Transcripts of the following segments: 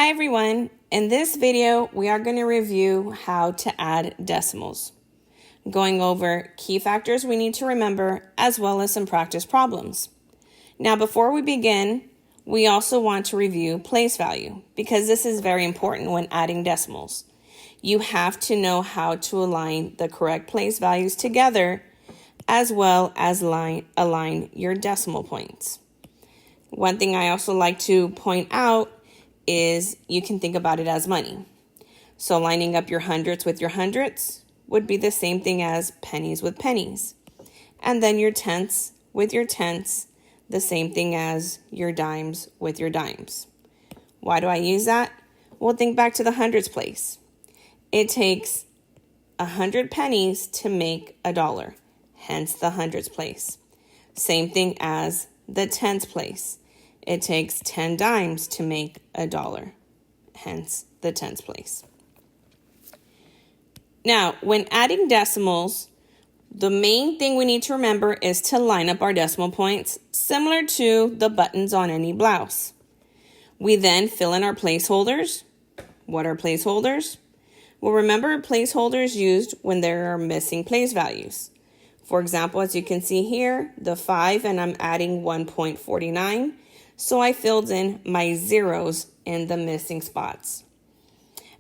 Hi everyone, in this video we are going to review how to add decimals, going over key factors we need to remember as well as some practice problems. Now before we begin, we also want to review place value because this is very important when adding decimals. You have to know how to align the correct place values together as well as align your decimal points. One thing I also like to point out is you can think about it as money. So lining up your hundreds with your hundreds would be the same thing as pennies with pennies. And then your tenths with your tenths, the same thing as your dimes with your dimes. Why do I use that? Well, think back to the hundreds place. It takes 100 pennies to make a dollar, hence the hundreds place. Same thing as the tenths place. It takes 10 dimes to make a dollar, hence the tenths place. Now, when adding decimals, the main thing we need to remember is to line up our decimal points similar to the buttons on any blouse. We then fill in our placeholders. What are placeholders? Well, remember placeholders used when there are missing place values. For example, as you can see here, the 5 and I'm adding 1.49. So I filled in my zeros in the missing spots.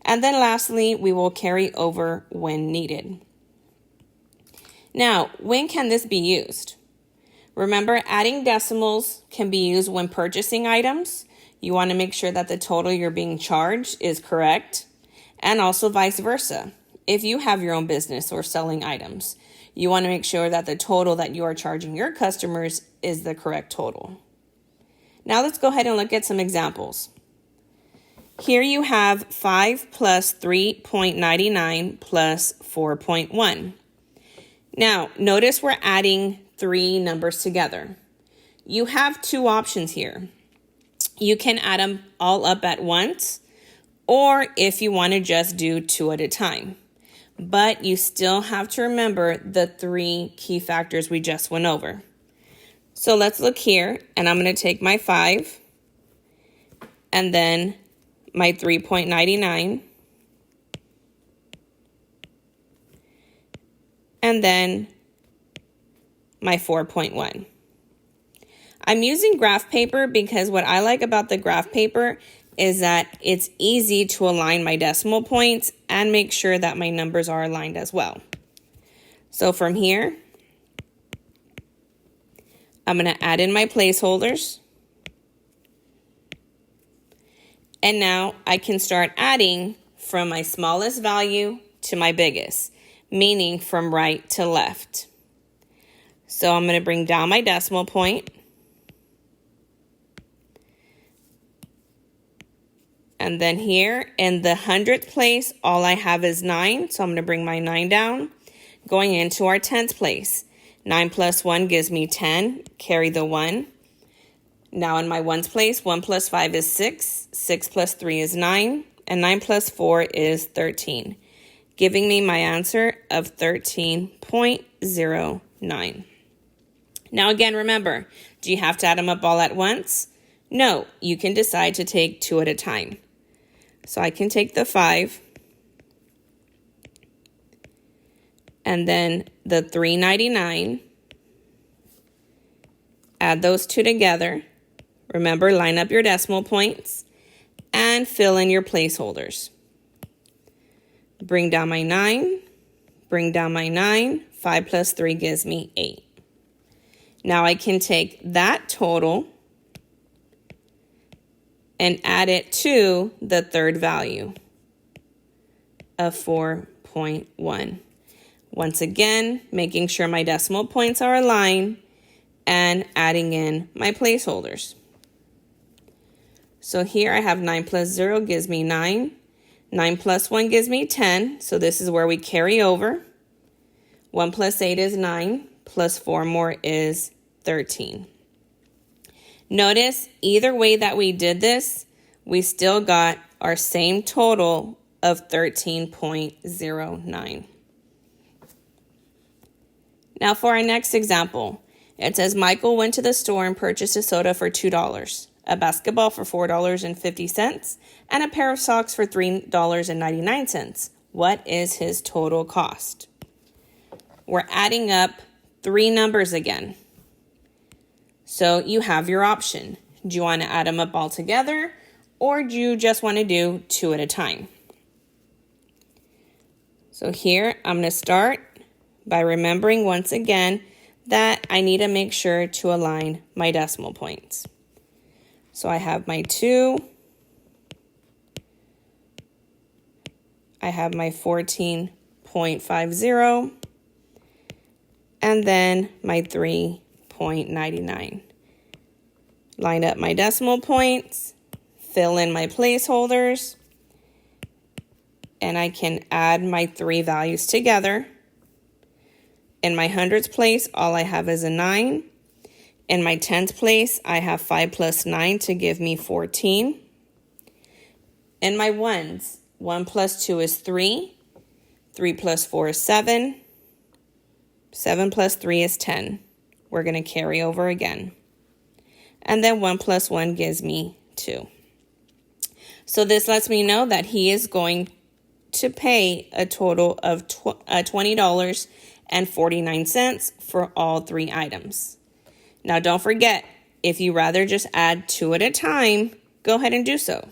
And then lastly, we will carry over when needed. Now, when can this be used? Remember, adding decimals can be used when purchasing items. You want to make sure that the total you're being charged is correct. And also vice versa. If you have your own business or selling items, you want to make sure that the total that you are charging your customers is the correct total. Now let's go ahead and look at some examples. Here you have 5 plus 3.99 plus 4.1. Now notice we're adding three numbers together. You have two options here. You can add them all up at once, or if you want to just do two at a time. But you still have to remember the three key factors we just went over. So let's look here, and I'm going to take my 5 and then my 3.99 and then my 4.1. I'm using graph paper because what I like about the graph paper is that it's easy to align my decimal points and make sure that my numbers are aligned as well. So from here, I'm going to add in my placeholders. And now I can start adding from my smallest value to my biggest, meaning from right to left. So I'm going to bring down my decimal point. And then here in the hundredth place, all I have is 9. So I'm going to bring my 9 down, going into our 10th place. 9 plus 1 gives me 10, carry the 1. Now in my ones place, 1 plus 5 is 6, 6 plus 3 is 9, and 9 plus 4 is 13, giving me my answer of 13.09. Now again, remember, do you have to add them up all at once? No, you can decide to take two at a time. So I can take the 5 and then the 3.99, add those two together. Remember, line up your decimal points and fill in your placeholders. Bring down my 9, bring down my 9, 5 plus 3 gives me 8. Now I can take that total and add it to the third value of 4.1. Once again, making sure my decimal points are aligned and adding in my placeholders. So here I have 9 plus 0 gives me 9. 9 plus 1 gives me 10. So this is where we carry over. 1 plus 8 is 9. Plus 4 more is 13. Notice either way that we did this, we still got our same total of 13.09. Now for our next example, it says Michael went to the store and purchased a soda for $2. a basketball for $4.50, and a pair of socks for $3.99. What is his total cost? We're adding up three numbers again. So you have your option. Do you want to add them up all together, or do you just want to do two at a time? So here I'm going to start by remembering once again that I need to make sure to align my decimal points. So I have my 2, I have my 14.50, and then my 3.99. Line up my decimal points, fill in my placeholders, and I can add my three values together. In my hundreds place, all I have is a 9. In my tenths place, I have 5 plus 9 to give me 14. In my ones, 1 plus 2 is 3. 3 plus 4 is 7. 7 plus 3 is 10. We're going to carry over again. And then 1 plus 1 gives me 2. So this lets me know that he is going to pay a total of $20.49 for all three items. Now don't forget, if you rather just add two at a time, go ahead and do so.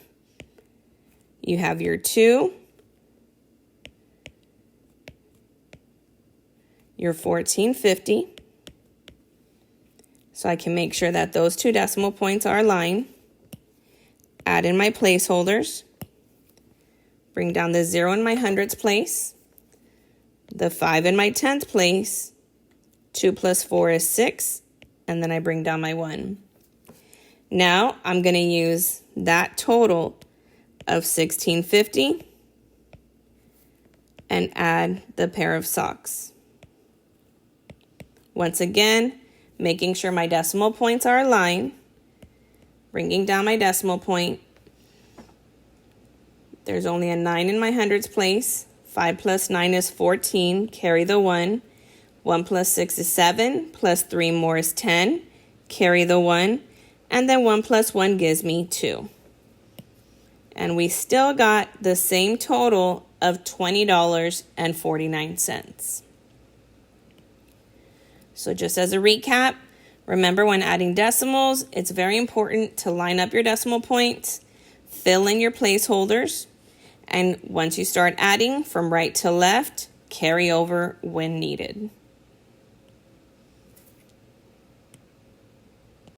You have your 2, your 14.50. So I can make sure that those two decimal points are aligned. Add in my placeholders. Bring down the 0 in my hundreds place. The 5 in my tenth place. 2 plus 4 is 6. And then I bring down my 1. Now I'm going to use that total of $16.50 and add the pair of socks. Once again, making sure my decimal points are aligned, bringing down my decimal point. There's only a 9 in my hundreds place. 5 plus 9 is 14, carry the 1. 1 plus 6 is 7, plus 3 more is 10, carry the 1. And then 1 plus 1 gives me 2. And we still got the same total of $20.49. So just as a recap, remember when adding decimals, it's very important to line up your decimal points, fill in your placeholders, and once you start adding from right to left, carry over when needed.